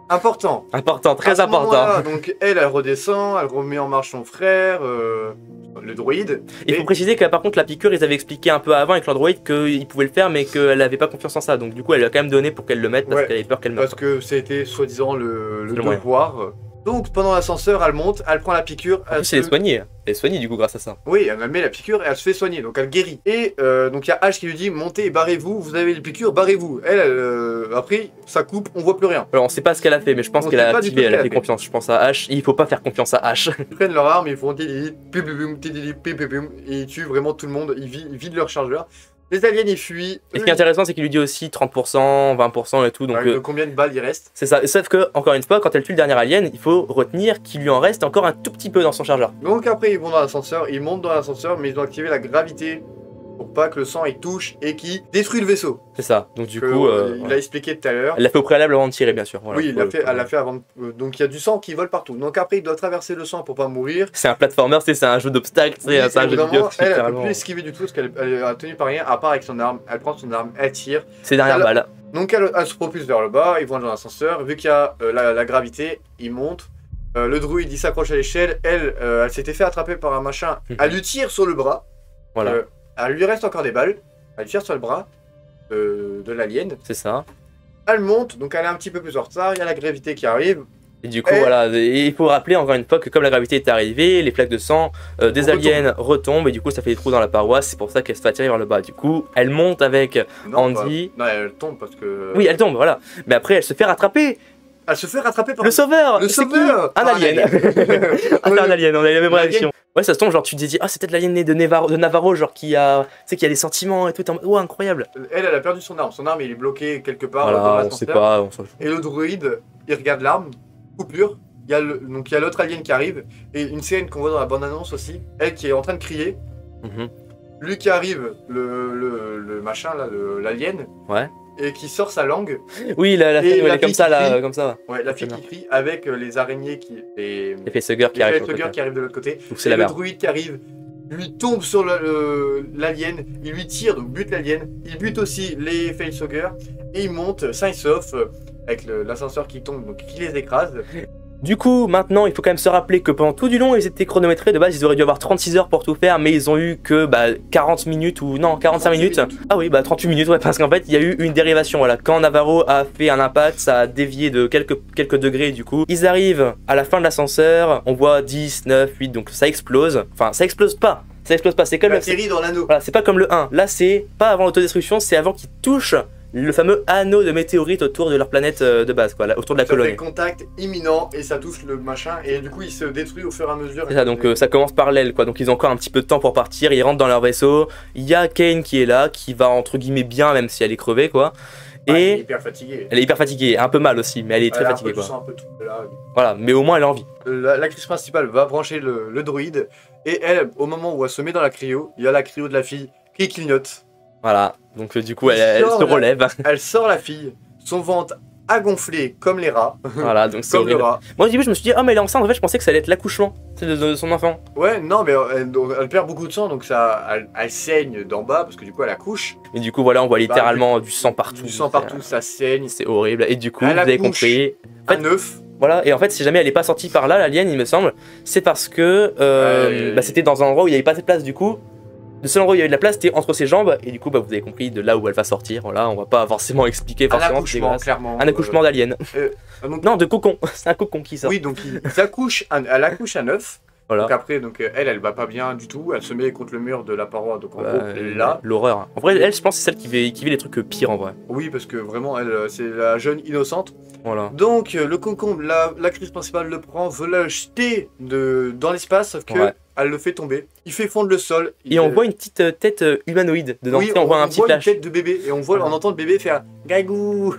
Important. Important, très important. Donc elle redescend, elle remet en marche son frère, le droïde. Il faut préciser que par contre la piqûre, ils avaient expliqué un peu avant avec l'androïde qu'il pouvait le faire mais qu'elle n'avait pas confiance en ça. Donc du coup elle a quand même donné pour qu'elle le mette parce qu'elle avait peur qu'elle meure. Parce que c'était soi-disant le devoir. Donc pendant l'ascenseur, elle monte, elle prend la piqûre. En plus, elle est soignée. Elle est soignée du coup grâce à ça. Oui, elle met la piqûre et elle se fait soigner, donc elle guérit. Et donc il y a Ash qui lui dit montez et barrez-vous, vous avez les piqûres, barrez-vous. Après, ça coupe, on voit plus rien. Alors on sait pas ce qu'elle a fait, mais je pense qu'elle a activé, elle a fait confiance. Je pense à Ash. Il faut pas faire confiance à Ash. Ils prennent leur arme, ils font et ils tuent vraiment tout le monde, ils vident leur chargeur. Les aliens ils fuient. Et ce qui est intéressant, c'est qu'il lui dit aussi 30%, 20% et tout. Donc de combien de balles il reste? C'est ça. Sauf que, encore une fois, quand elle tue le dernier alien, il faut retenir qu'il lui en reste encore un tout petit peu dans son chargeur. Donc après, ils vont dans l'ascenseur, ils montent dans l'ascenseur, mais ils ont activé la gravité pour pas que le sang il touche et qui détruit le vaisseau. C'est ça. Donc du coup, il a expliqué tout à l'heure. Elle l'a fait au préalable avant de tirer, bien sûr. Voilà, oui, elle l'a fait avant. Donc il y a du sang qui vole partout. Donc après, il doit traverser le sang pour pas mourir. C'est un platformer, c'est un jeu d'obstacles, c'est un jeu de vidéo. Elle peut plus esquiver du tout parce qu'elle a tenu par rien, à part avec son arme. Elle prend son arme, elle tire. C'est derrière balle. Donc elle se propulse vers le bas, ils vont dans l'ascenseur. Vu qu'il y a la gravité, ils montent. Le druide il s'accroche à l'échelle. Elle s'était fait attraper par un machin. Elle lui tire sur le bras. Voilà. Elle lui reste encore des balles. Elle tire sur le bras de l'alien. C'est ça. Elle monte, donc elle est un petit peu plus en retard. Il y a la gravité qui arrive. Et du coup, voilà, et il faut rappeler encore une fois que comme la gravité est arrivée, les flaques de sang des aliens retombent et du coup ça fait des trous dans la paroi, c'est pour ça qu'elle se fait attirer vers le bas. Du coup, elle monte avec Andy. Non, elle tombe parce que... Oui, elle tombe, voilà. Mais après, elle se fait rattraper. Elle se fait rattraper par... Le sauveur. Le sauveur. Un alien. Ah, c'est un alien, on a eu la même réaction. Ouais, ça se tombe, genre tu te dis, ah, c'est peut-être l'alien né de Navarro, genre qui a, tu sais, qui a des sentiments et tout. Oh, incroyable. Elle a perdu son arme. Son arme, il est bloqué quelque part. Voilà, on sait pas. On s'en fout. Et le druide, il regarde l'arme, coupure. Donc il y a l'autre alien qui arrive. Et une scène qu'on voit dans la bande-annonce aussi. Elle qui est en train de crier. Lui qui arrive, le machin là, l'alien. Ouais. Et qui sort sa langue. Oui, la fille, elle est comme ça, là, comme ça. Ouais, la fille qui crie avec les araignées qui... Les facehuggers qui arrivent de l'autre côté. C'est la le druide qui arrive, lui tombe sur l'alien, il lui tire, donc bute l'alien. Il bute aussi les facehuggers. Et il monte, sain et sauf, avec l'ascenseur qui tombe, donc qui les écrase. Du coup, maintenant, il faut quand même se rappeler que pendant tout du long, ils étaient chronométrés. De base, ils auraient dû avoir 36 heures pour tout faire, mais ils ont eu que 40 minutes ou non, 45 minutes. Ah oui, 38 minutes, ouais, parce qu'en fait, il y a eu une dérivation. Voilà, quand Navarro a fait un impact, ça a dévié de quelques degrés. Du coup, ils arrivent à la fin de l'ascenseur. On voit 10, 9, 8, donc ça explose. Enfin, ça explose pas. Ça explose pas. C'est comme l'atterrit dans l'anneau. Voilà, c'est pas comme le 1. Là, c'est pas avant l'autodestruction, c'est avant qu'ils touchent le fameux anneau de météorite autour de leur planète de base, quoi, autour de la colonie. Ça fait contact imminent et ça touche le machin et du coup il se détruit au fur et à mesure. C'est ça, donc ça commence par l'aile, quoi. Donc ils ont encore un petit peu de temps pour partir, ils rentrent dans leur vaisseau. Il y a Kane qui est là, qui va entre guillemets bien, même si elle est crevée, quoi. Et elle est hyper fatiguée. Elle est hyper fatiguée, un peu mal aussi, mais elle est très fatiguée, quoi. Un peu tout, là. Voilà, mais au moins elle a envie. L'actrice principale va brancher le druide et elle, au moment où elle se met dans la cryo, il y a la cryo de la fille qui clignote. Voilà, donc du coup elle se relève. Elle sort la fille, son ventre a gonflé comme les rats. Voilà, donc c'est horrible. Moi au début je me suis dit, oh mais elle est enceinte, en fait je pensais que ça allait être l'accouchement de son enfant. Ouais, non mais elle perd beaucoup de sang, donc ça, elle saigne d'en bas parce que du coup elle accouche. Et du coup voilà, on voit littéralement du sang partout. Du sang partout, ça saigne. C'est horrible, et du coup vous avez compris. En fait, un œuf. Voilà, et en fait si jamais elle est pas sortie par là, l'alien il me semble, c'est parce que c'était dans un endroit où il n'y avait pas assez de place du coup. Le seul endroit où il y avait de la place c'était entre ses jambes, et du coup vous avez compris de là où elle va sortir. Voilà, on va pas forcément expliquer forcément. Un accouchement, clairement. Un accouchement d'alien. Non, de cocon, c'est un cocon qui sort. Oui, donc elle accouche un œuf. Voilà. Donc après, elle va pas bien du tout, elle se met contre le mur de la paroi, donc en gros, là... L'horreur. En vrai, elle, je pense, c'est celle qui vit les trucs pires, en vrai. Oui, parce que vraiment, elle, c'est la jeune innocente. Voilà. Donc, le cocon, l'actrice principale le prend, veut la jeter dans l'espace, sauf que... Ouais. Elle le fait tomber, il fait fondre le sol. Et on voit une petite tête humanoïde dedans. Oui, on voit un petit flash. Une tête de bébé et on entend le bébé faire gaigou.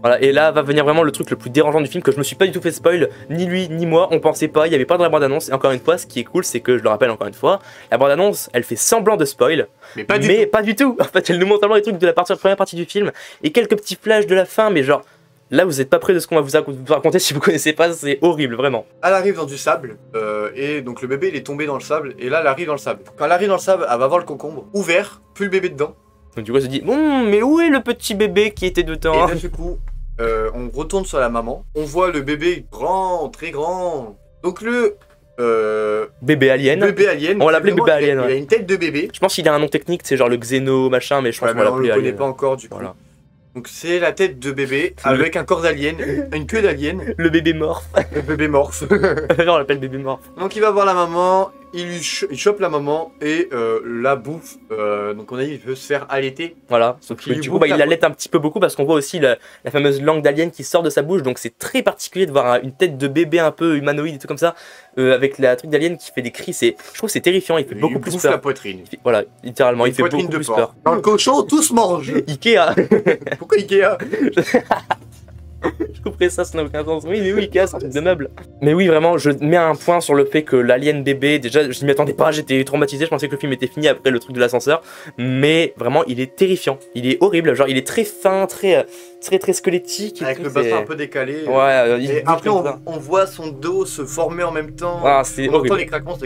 Voilà, et là va venir vraiment le truc le plus dérangeant du film que je me suis pas du tout fait spoil, ni lui ni moi, on pensait pas, il y avait pas dans la bande-annonce. Et encore une fois, ce qui est cool, c'est que je le rappelle encore une fois, la bande-annonce, elle fait semblant de spoil, mais pas du tout. En fait, elle nous montre vraiment les trucs de la première partie du film et quelques petits flashs de la fin, mais genre. Là, vous n'êtes pas près de ce qu'on va vous raconter si vous connaissez pas, c'est horrible, vraiment. Elle arrive dans du sable, et donc le bébé il est tombé dans le sable, et là elle arrive dans le sable. Quand elle arrive dans le sable, elle va voir le concombre ouvert, plus le bébé dedans. Donc du coup elle se dit, bon, mais où est le petit bébé qui était dedans? Et là du coup, on retourne sur la maman, on voit le bébé grand, très grand. Donc le... bébé alien. Bébé alien. On va l'appeler bébé alien. Il a une tête de bébé. Je pense qu'il a un nom technique, c'est genre le xéno machin, mais je pense qu'on va l'appeler alien. On le connaît pas encore du coup. Voilà. Donc c'est la tête de bébé avec un corps d'alien, une queue d'alien. Le bébé morph. Le bébé morph. On l'appelle bébé morph. Donc il va voir la maman, il chope la maman et la bouffe. Donc on a dit il veut se faire allaiter. Voilà, sauf que du coup il l'allaite un petit peu beaucoup parce qu'on voit aussi la fameuse langue d'alien qui sort de sa bouche. Donc c'est très particulier de voir une tête de bébé un peu humanoïde et tout comme ça avec la truc d'alien qui fait des cris. Je trouve que c'est terrifiant, il fait beaucoup plus peur. La poitrine. Voilà, littéralement, il fait beaucoup plus peur. Dans le cochon, tout se mange. Ikea. Pourquoi Ikea? Je couperais ça n'a aucun sens. Oui, mais oui, Ikea, c'est un truc de meuble. Mais oui, vraiment, je mets un point sur le fait que l'alien bébé, déjà, je n'y m'attendais pas, j'étais traumatisé, je pensais que le film était fini après le truc de l'ascenseur. Mais vraiment, il est terrifiant. Il est horrible, genre, il est très fin, très squelettique. Avec le bassin un peu décalé. Ouais, et après, on voit son dos se former en même temps. Ah, c'est horrible. On entend les craquements.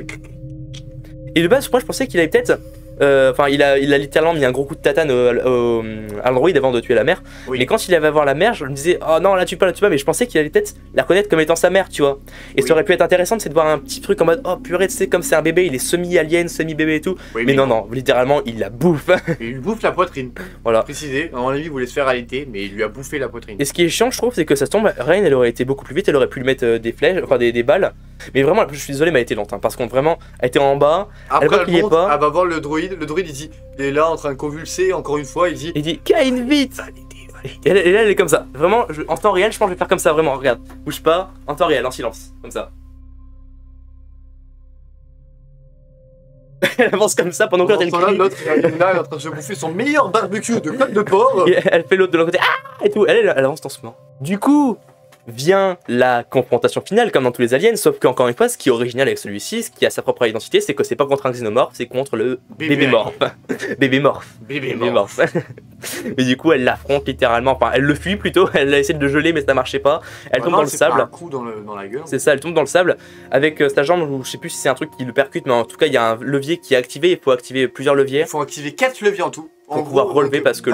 Et de base, moi, je pensais qu'il avait peut-être. Enfin, il a littéralement mis un gros coup de tatane à l'android avant de tuer la mère. Oui. Mais quand il avait à voir la mère, je me disais, oh non, la tue pas, mais je pensais qu'il allait peut-être la reconnaître comme étant sa mère, tu vois. Et oui. Ça aurait pu être intéressant, c'est de voir un petit truc en mode, oh purée, tu sais, comme c'est un bébé, il est semi-alien, semi-bébé et tout. Oui, mais non, littéralement, il la bouffe. Il lui bouffe la poitrine. Voilà. Précisé, à mon avis, il voulait se faire allaiter, mais il lui a bouffé la poitrine. Et ce qui est chiant, je trouve, c'est que ça tombe, Rain, elle aurait été beaucoup plus vite, elle aurait pu lui mettre des flèches, enfin des balles. Mais vraiment, je suis désolé, mais elle a été lente, hein, parce qu'on vraiment, elle était en bas, après, elle va voir le droïde il dit, il est là en train de convulser, encore une fois, il dit Kain, vite. Et là, elle est comme ça, vraiment, en temps réel, je pense que je vais faire comme ça, vraiment, regarde, bouge pas, en temps réel, en silence, comme ça. Elle avance comme ça pendant que elle crie. L'autre, il est en train de se bouffer son meilleur barbecue de côte de porc. Et elle fait l'autre de l'autre côté, ah, et tout, elle avance doucement. Du coup, vient la confrontation finale comme dans tous les aliens, sauf qu'encore une fois, ce qui est original avec celui-ci, ce qui a sa propre identité, c'est que c'est pas contre un xénomorphe, c'est contre le bébé morph. Bébé morph. Mais du coup, elle l'affronte littéralement, enfin, elle le fuit plutôt, elle a essayé de le geler, mais ça marchait pas. Elle tombe dans le sable. Un coup dans la gueule. C'est ça, elle tombe dans le sable avec sa jambe, ou je sais plus si c'est un truc qui le percute, mais en tout cas, il y a un levier qui est activé, il faut activer plusieurs leviers. Il faut activer 4 leviers en tout. Pour pouvoir relever parce que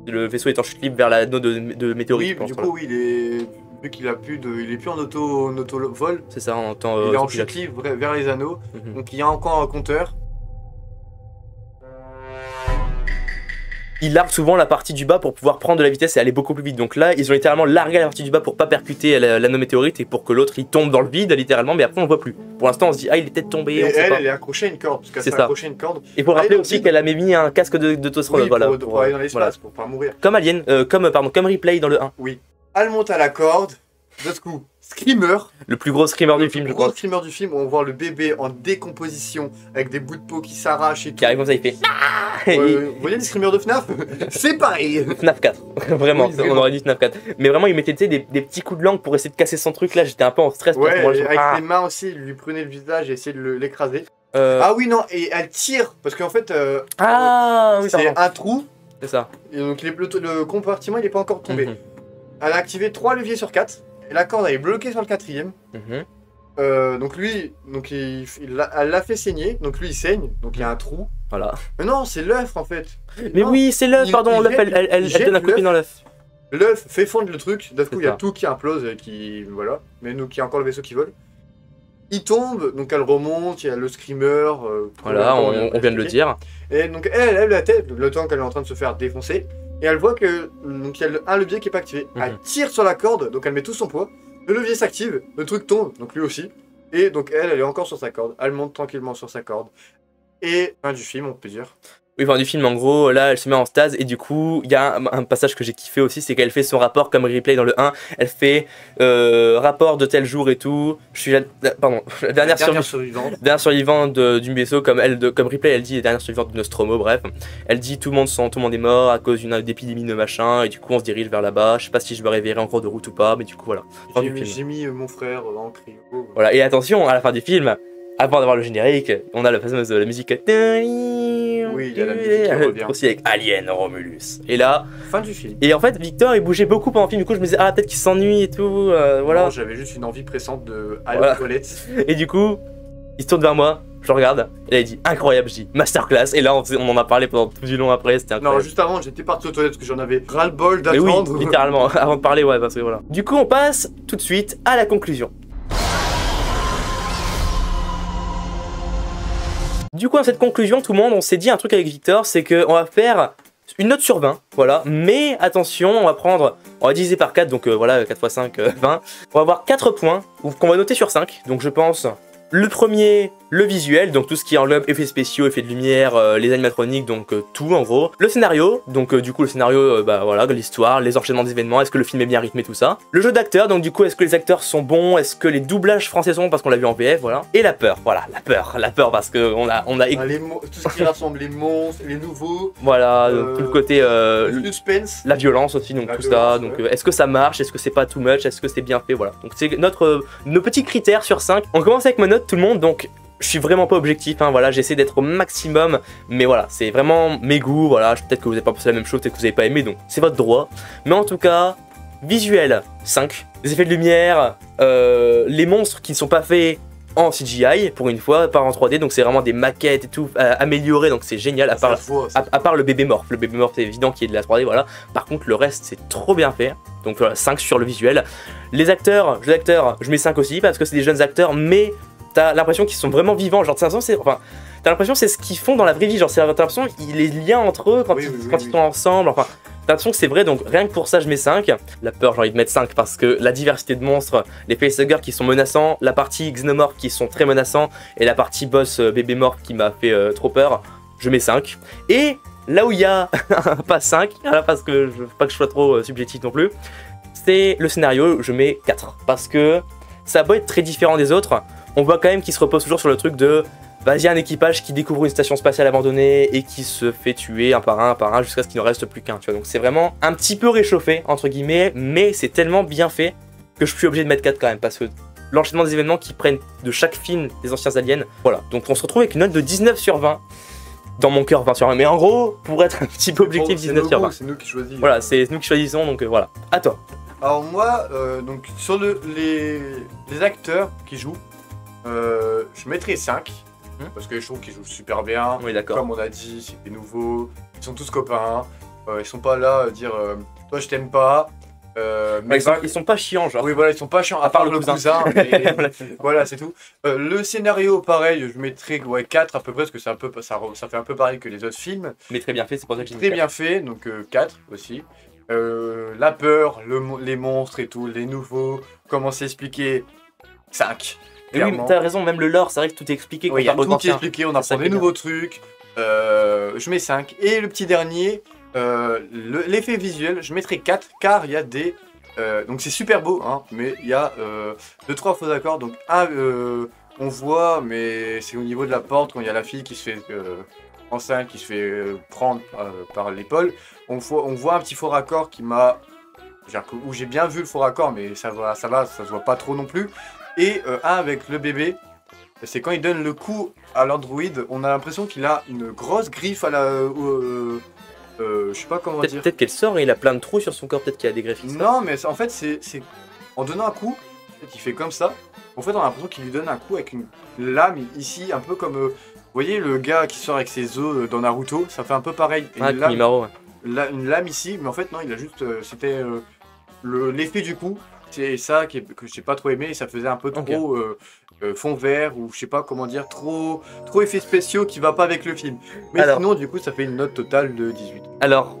le vaisseau est en chute libre vers l'anneau de météorite. Oui, du coup, vu qu'il a plus il est plus en auto-vol. C'est ça, il est en chute libre vers les anneaux. Donc il y a encore un compteur. Ils larguent souvent la partie du bas pour pouvoir prendre de la vitesse et aller beaucoup plus vite. Donc là, ils ont littéralement largué la partie du bas pour pas percuter l'anneau météorite et pour que l'autre il tombe dans le vide littéralement, mais après on voit plus. Pour l'instant, on se dit ah il est peut-être tombé. Et elle est accrochée à une corde. Parce qu'elle s'est accrochée à une corde. Et pour rappeler aussi qu'elle a mis un casque de tostronaute, voilà, pour aller dans l'espace, pour pas mourir. Comme Alien, comme Ripley dans le 1. Oui. Elle monte à la corde. D'un coup, screamer. Le plus gros screamer du film, je crois. Le plus gros screamer du film, on voit le bébé en décomposition avec des bouts de peau qui s'arrachent et tout. Qui arrive comme ça, il fait. Vous voyez les screamers de FNAF? C'est pareil. FNAF 4, vraiment, oui, on aurait dit FNAF 4. Mais vraiment, il mettait des petits coups de langue pour essayer de casser son truc là. J'étais un peu en stress. Ouais, avec ses mains aussi, il lui prenait le visage et essayait de l'écraser. Ah oui, non, et elle tire parce qu'en fait, oui, c'est un trou. C'est ça. Et donc le compartiment il est pas encore tombé. Elle a activé 3 leviers sur 4. Et la corde elle est bloquée sur le 4ème. Donc lui, elle l'a fait saigner. Donc lui il saigne. Donc il y a un trou. Voilà. Mais non, c'est l'œuf en fait. Mais non, oui, c'est l'œuf, pardon. L'œuf, elle donne un coup de pied dans l'œuf. L'œuf fait fondre le truc. D'un coup, il y a tout qui implose et qui. Voilà. Mais donc il y a encore le vaisseau qui vole. Il tombe, donc elle remonte, il y a le screamer. Voilà, on vient de le dire. Et donc elle lève la tête, le temps qu'elle est en train de se faire défoncer. Et elle voit que donc il y a un levier qui est pas activé. Elle tire sur la corde, donc elle met tout son poids. Le levier s'active, le truc tombe, donc lui aussi. Et donc elle est encore sur sa corde. Elle monte tranquillement sur sa corde. Et fin du film, on peut dire. Oui, fin du film, en gros, là, elle se met en stase. Et du coup, il y a un passage que j'ai kiffé aussi, c'est qu'elle fait son rapport comme Ripley dans le 1. Elle fait rapport de tel jour et tout. Je suis la dernière survivante du vaisseau, comme Ripley, elle dit, la dernière survivante de Nostromo, bref. Elle dit tout le monde est mort à cause d'une épidémie de machin. Et du coup, on se dirige vers là-bas. Je sais pas si je me réveillerai en cours de route ou pas, mais du coup, voilà. J'ai mis mon frère en cryo. Voilà, et attention, à la fin du film, avant d'avoir le générique, on a la fameuse musique. Oui, il y a la musique qui revient. Aussi avec Alien Romulus. Et là. Fin du film. Et en fait, Victor, il bougeait beaucoup pendant le film. Du coup, je me disais, peut-être qu'il s'ennuie et tout. Voilà. Non, j'avais juste une envie pressante de aller aux toilettes. Et du coup, il se tourne vers moi, je le regarde. Et là, il dit, incroyable, je dis, masterclass. Et là, on en a parlé pendant tout du long après. C'était incroyable. Non, juste avant, j'étais parti aux toilettes parce que j'en avais ras-le-bol d'attendre. Oui, littéralement. Avant de parler, ouais, parce que voilà. Du coup, on passe tout de suite à la conclusion. Du coup, dans cette conclusion, tout le monde, on s'est dit un truc avec Victor, c'est qu'on va faire une note sur 20, voilà. Mais attention, on va diviser par 4, donc voilà, 4 x 5, 20. On va avoir 4 points qu'on va noter sur 5. Donc je pense, le premier, le visuel, donc tout ce qui englobe effets spéciaux, effets de lumière, les animatroniques, donc tout en gros. Le scénario, donc du coup le scénario, bah voilà, l'histoire, les enchaînements d'événements, est-ce que le film est bien rythmé, tout ça. Le jeu d'acteur, donc du coup est-ce que les acteurs sont bons, est-ce que les doublages français sont bons parce qu'on l'a vu en VF, voilà. Et la peur, voilà, la peur parce que on a tout ce qui rassemble les monstres, les nouveaux. voilà, tout le côté le suspense, la violence aussi, donc tout ça. Donc est-ce que ça marche, est-ce que c'est pas too much, est-ce que c'est bien fait, voilà. Donc c'est nos petits critères sur 5. On commence avec ma note tout le monde, donc je suis vraiment pas objectif, hein, voilà, j'essaie d'être au maximum, mais voilà, c'est vraiment mes goûts, voilà, peut-être que vous n'avez pas pensé la même chose, peut-être que vous n'avez pas aimé, donc c'est votre droit. Mais en tout cas, visuel, 5. Les effets de lumière, les monstres qui ne sont pas faits en CGI, pour une fois, pas en 3D, donc c'est vraiment des maquettes et tout, améliorées, donc c'est génial, à part le bébé morph. Le bébé morph, c'est évident qu'il y ait de la 3D, voilà. Par contre, le reste, c'est trop bien fait, donc voilà, 5 sur le visuel. Les acteurs, je mets 5 aussi, parce que c'est des jeunes acteurs, mais t'as l'impression qu'ils sont vraiment vivants, genre t'as l'impression c'est ce qu'ils font dans la vraie vie, genre t'as l'impression les liens entre eux quand ils sont ensemble, enfin t'as l'impression que c'est vrai, donc rien que pour ça je mets 5. La peur j'ai envie de mettre 5 parce que la diversité de monstres, les facehuggers qui sont menaçants, la partie xénomorph qui sont très menaçants et la partie boss bébé morph qui m'a fait trop peur, je mets 5. Et là où il y a pas 5, là, parce que je veux pas que je sois trop subjectif non plus, c'est le scénario, je mets 4 parce que ça a beau être très différent des autres, on voit quand même qu'il se repose toujours sur le truc de vas-y, un équipage qui découvre une station spatiale abandonnée et qui se fait tuer un par un jusqu'à ce qu'il ne reste plus qu'un, tu vois. Donc c'est vraiment un petit peu réchauffé entre guillemets, mais c'est tellement bien fait que je suis obligé de mettre 4 quand même parce que l'enchaînement des événements qui prennent de chaque film des anciens aliens, voilà. Donc on se retrouve avec une note de 19 sur 20. Dans mon cœur 20 sur 20, mais en gros, pour être un petit peu objectif, 19 sur 20. C'est nous qui choisissons. Voilà, c'est nous qui choisissons, donc voilà. À toi. Alors moi, donc sur les acteurs qui jouent, je mettrais 5, parce que je trouve qu'ils jouent super bien. Oui, d'accord. Comme on a dit, c'est des nouveaux, ils sont tous copains, ils sont pas là à dire toi je t'aime pas. Mais ils sont pas chiants, genre. Oui, voilà, ils sont pas chiants, à part le cousin. Voilà, c'est tout. Le scénario, pareil, je mettrais 4 à peu près, parce que c'est un peu, ça fait un peu pareil que les autres films. Mais très bien fait, c'est pour ça que j'ai mis très bien fait, donc 4 aussi. La peur, les monstres et tout, les nouveaux, comment s'expliquer, 5. Et oui, mais t'as raison, même le lore, c'est vrai que tout est expliqué. Oui, il y a tout qui est expliqué, on apprend des nouveaux trucs. Je mets 5. Et le petit dernier, l'effet visuel, je mettrai 4, car il y a des... donc c'est super beau, hein, mais il y a 2-3 faux accords. Donc on voit, mais c'est au niveau de la porte, quand il y a la fille qui se fait... enceinte, qui se fait prendre par l'épaule. On voit un petit faux raccord qui m'a... où j'ai bien vu le faux raccord, mais ça se voit pas trop non plus. Et un avec le bébé, c'est quand il donne le coup à l'androïde, on a l'impression qu'il a une grosse griffe à la... je sais pas comment dire. Peut-être qu'elle sort et il a plein de trous sur son corps, peut-être qu'il a des greffes. Non, mais en fait, c'est en donnant un coup, il fait comme ça. En fait, on a l'impression qu'il lui donne un coup avec une lame ici, un peu comme... vous voyez le gars qui sort avec ses os dans Naruto, ça fait un peu pareil. Ah, Kimimaro, ouais. Une lame ici, mais en fait non, il a juste... c'était l'effet du coup. C'est ça que j'ai pas trop aimé, et ça faisait un peu trop fond vert, ou je sais pas comment dire, trop effets spéciaux qui va pas avec le film. Mais alors, sinon, du coup, ça fait une note totale de 18. Alors,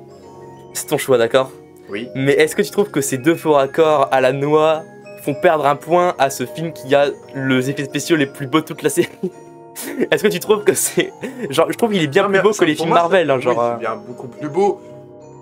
c'est ton choix, d'accord? Oui. Mais est-ce que tu trouves que ces deux faux raccords à la noix font perdre un point à ce film qui a les effets spéciaux les plus beaux de toute la série? Est-ce que tu trouves que c'est... Genre, je trouve qu'il est bien plus beau que les films Marvel, hein, genre... Oui, c'est bien beaucoup plus beau.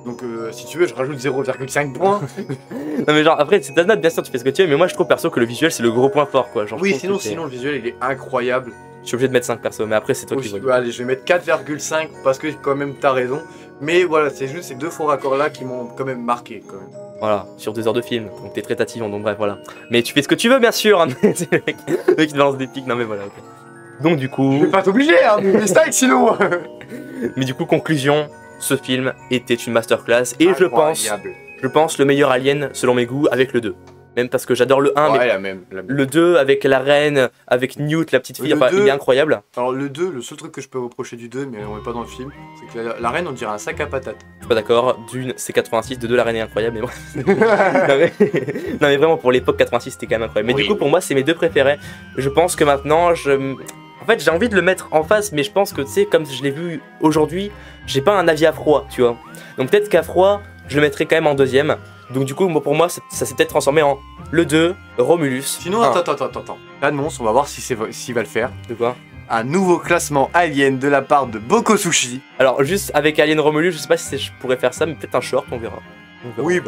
Donc si tu veux, je rajoute 0,5 points. Non mais genre, après, c'est ta note, bien sûr, tu fais ce que tu veux, mais moi je trouve perso que le visuel c'est le gros point fort, quoi. Genre, oui, sinon le visuel il est incroyable. Je suis obligé de mettre 5 perso, mais après c'est toi qui vois. Allez, je vais mettre 4,5 parce que quand même t'as raison. Mais voilà, c'est juste ces deux faux raccords là qui m'ont quand même marqué, quand même. Voilà, sur 2 heures de film, donc t'es très tatillon, donc bref, voilà. Mais tu fais ce que tu veux, bien sûr, hein. C'est le mec qui te balance des pics, non mais voilà, ok. Donc du coup... Je vais pas t'obliger, hein, mais style sinon. Mais du coup, conclusion, ce film était une masterclass, et je pense le meilleur Alien, selon mes goûts, avec le 2. Même parce que j'adore le 1, ouais, mais la même. Le 2 avec la reine, avec Newt, la petite fille, enfin, il est incroyable. Alors le 2, le seul truc que je peux reprocher du 2, mais on est pas dans le film, c'est que la reine on dirait un sac à patates. Je suis pas d'accord, d'une c'est 86, de deux la reine est incroyable, mais bref. Non mais vraiment pour l'époque 86 c'était quand même incroyable. Mais oui, du coup pour moi c'est mes deux préférés. Je pense que maintenant En fait, j'ai envie de le mettre en face, mais je pense que, tu sais, comme je l'ai vu aujourd'hui, j'ai pas un avis à froid, tu vois. Donc peut-être qu'à froid, je le mettrai quand même en deuxième. Donc du coup, pour moi, ça s'est peut-être transformé en le 2, Romulus. Sinon, attends. Annonce, on va voir s'il va le faire. De quoi? Un nouveau classement Alien de la part de Boko Sushi. Alors, juste avec Alien Romulus, je sais pas si je pourrais faire ça, mais peut-être un short, on verra. Oui,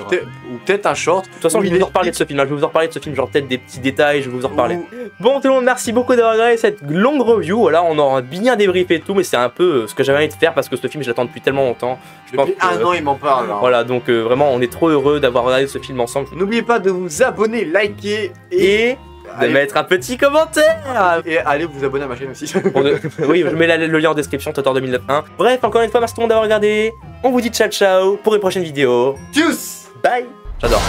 peut-être un short. De toute façon, je vais vous en reparler de ce film. Je vais vous en reparler de ce film, genre peut-être des petits détails, je vais vous en reparler. Bon, tout le monde, merci beaucoup d'avoir regardé cette longue review. Voilà, on aura bien débriefé et tout, mais c'est un peu ce que j'avais envie de faire parce que ce film, je l'attends depuis tellement longtemps. Depuis un an, il m'en parle. Hein. Voilà, donc vraiment, on est trop heureux d'avoir regardé ce film ensemble. N'oubliez pas de vous abonner, liker et de mettre un petit commentaire. Et allez vous abonner à ma chaîne aussi. Oui, je mets le lien en description, Totor 2009.1. Bref, encore une fois, merci tout le monde d'avoir regardé. On vous dit ciao ciao pour une prochaine vidéo. Tchuss. Bye. J'adore.